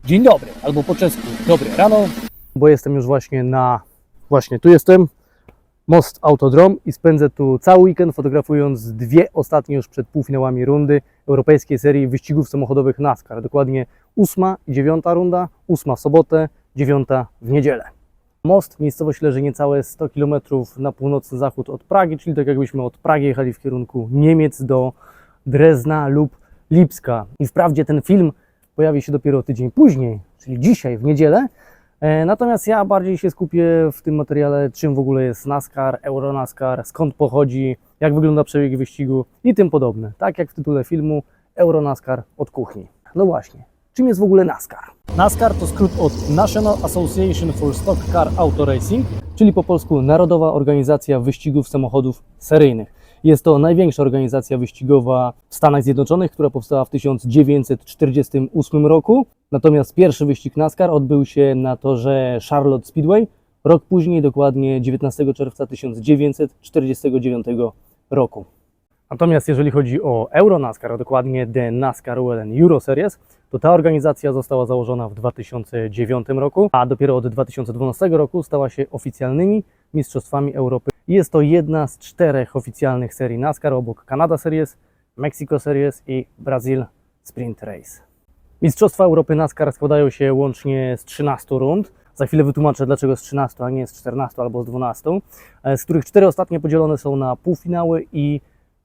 Dzień dobry, albo po czesku dobre rano, bo jestem już właśnie tu jestem, Most Autodrom i spędzę tu cały weekend fotografując dwie ostatnie już przed półfinałami rundy europejskiej serii wyścigów samochodowych NASCAR. Dokładnie 8. i 9. runda, 8 w sobotę, 9 w niedzielę. Most, miejscowość leży niecałe 100 km na północny zachód od Pragi, czyli tak jakbyśmy od Pragi jechali w kierunku Niemiec do Drezna lub Lipska. I wprawdzie ten film pojawi się dopiero tydzień później, czyli dzisiaj w niedzielę. Natomiast ja bardziej się skupię w tym materiale, czym w ogóle jest NASCAR, Euro-NASCAR, skąd pochodzi, jak wygląda przebieg wyścigu i tym podobne. Tak jak w tytule filmu Euro-NASCAR od kuchni. No właśnie, czym jest w ogóle NASCAR? NASCAR to skrót od National Association for Stock Car Auto Racing, czyli po polsku Narodowa Organizacja Wyścigów Samochodów Seryjnych. Jest to największa organizacja wyścigowa w Stanach Zjednoczonych, która powstała w 1948 roku. Natomiast pierwszy wyścig NASCAR odbył się na torze Charlotte Speedway rok później, dokładnie 19 czerwca 1949 roku. Natomiast jeżeli chodzi o Euro-NASCAR, a dokładnie The NASCAR World Euro Series, to ta organizacja została założona w 2009 roku, a dopiero od 2012 roku stała się oficjalnymi mistrzostwami Europy. Jest to jedna z 4 oficjalnych serii NASCAR obok Canada Series, Mexico Series i Brazil Sprint Race. Mistrzostwa Europy NASCAR składają się łącznie z 13 rund. Za chwilę wytłumaczę, dlaczego z 13, a nie z 14 albo z 12, z których 4 ostatnie podzielone są na półfinały i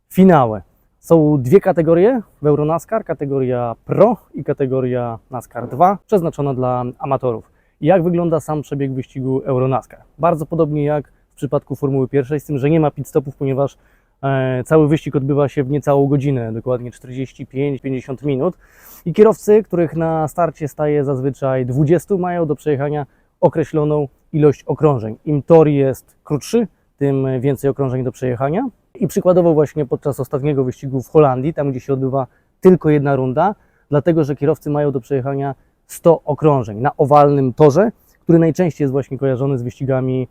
finały. Są dwie kategorie w Euro-NASCAR, kategoria Pro i kategoria NASCAR 2, przeznaczona dla amatorów. I jak wygląda sam przebieg wyścigu Euro-NASCAR? Bardzo podobnie jak w przypadku Formuły 1, z tym, że nie ma pit stopów, ponieważ cały wyścig odbywa się w niecałą godzinę, dokładnie 45-50 minut. I kierowcy, których na starcie staje zazwyczaj 20, mają do przejechania określoną ilość okrążeń. Im tor jest krótszy, tym więcej okrążeń do przejechania. I przykładowo właśnie podczas ostatniego wyścigu w Holandii, tam gdzie się odbywa tylko jedna runda, dlatego że kierowcy mają do przejechania 100 okrążeń na owalnym torze, który najczęściej jest właśnie kojarzony z wyścigami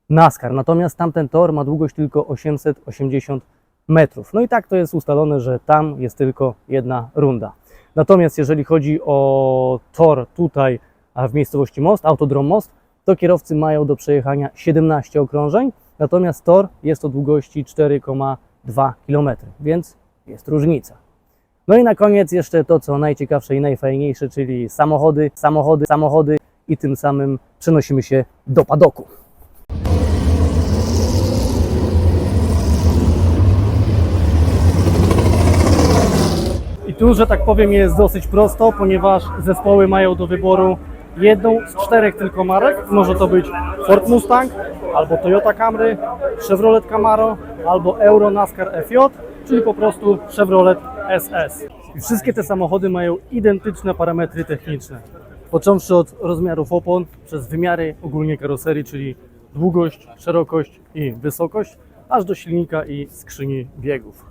NASCAR. Natomiast tamten tor ma długość tylko 880 metrów. No i tak to jest ustalone, że tam jest tylko jedna runda. Natomiast jeżeli chodzi o tor tutaj w miejscowości Most, Autodrom Most, to kierowcy mają do przejechania 17 okrążeń, natomiast tor jest o długości 4,2 km, więc jest różnica. No i na koniec jeszcze to, co najciekawsze i najfajniejsze, czyli samochody i tym samym przenosimy się do padoku. I tu, że tak powiem, jest dosyć prosto, ponieważ zespoły mają do wyboru jedną z 4 tylko marek. Może to być Ford Mustang, albo Toyota Camry, Chevrolet Camaro, albo Euro NASCAR FJ, czyli po prostu Chevrolet SS. I wszystkie te samochody mają identyczne parametry techniczne. Począwszy od rozmiarów opon, przez wymiary ogólnie karoserii, czyli długość, szerokość i wysokość, aż do silnika i skrzyni biegów.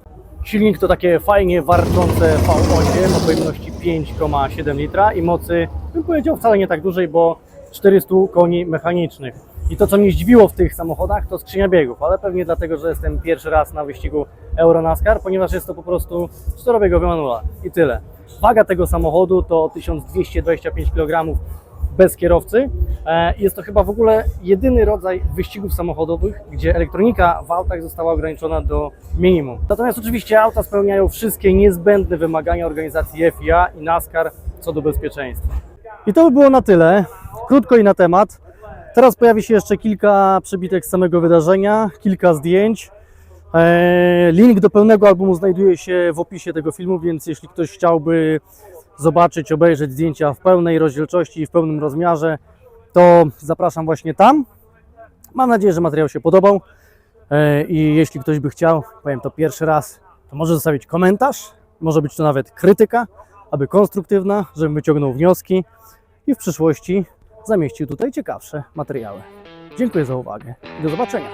Silnik to takie fajnie warczące V8 o pojemności 5,7 litra i mocy, bym powiedział, wcale nie tak dużej, bo 400 koni mechanicznych. I to, co mnie zdziwiło w tych samochodach, to skrzynia biegów, ale pewnie dlatego, że jestem pierwszy raz na wyścigu Euro-NASCAR, ponieważ jest to po prostu 4-biegowy manual i tyle. Waga tego samochodu to 1225 kg bez kierowcy. Jest to chyba w ogóle jedyny rodzaj wyścigów samochodowych, gdzie elektronika w autach została ograniczona do minimum. Natomiast oczywiście auta spełniają wszystkie niezbędne wymagania organizacji FIA i NASCAR co do bezpieczeństwa. I to by było na tyle. Krótko i na temat. Teraz pojawi się jeszcze kilka przebitek z samego wydarzenia, kilka zdjęć. Link do pełnego albumu znajduje się w opisie tego filmu, więc jeśli ktoś chciałby zobaczyć, obejrzeć zdjęcia w pełnej rozdzielczości i w pełnym rozmiarze, to zapraszam właśnie tam. Mam nadzieję, że materiał się podobał i jeśli ktoś by chciał, powiem to pierwszy raz, to może zostawić komentarz, może być to nawet krytyka, aby konstruktywna, żebym wyciągnął wnioski i w przyszłości zamieścił tutaj ciekawsze materiały. Dziękuję za uwagę i do zobaczenia.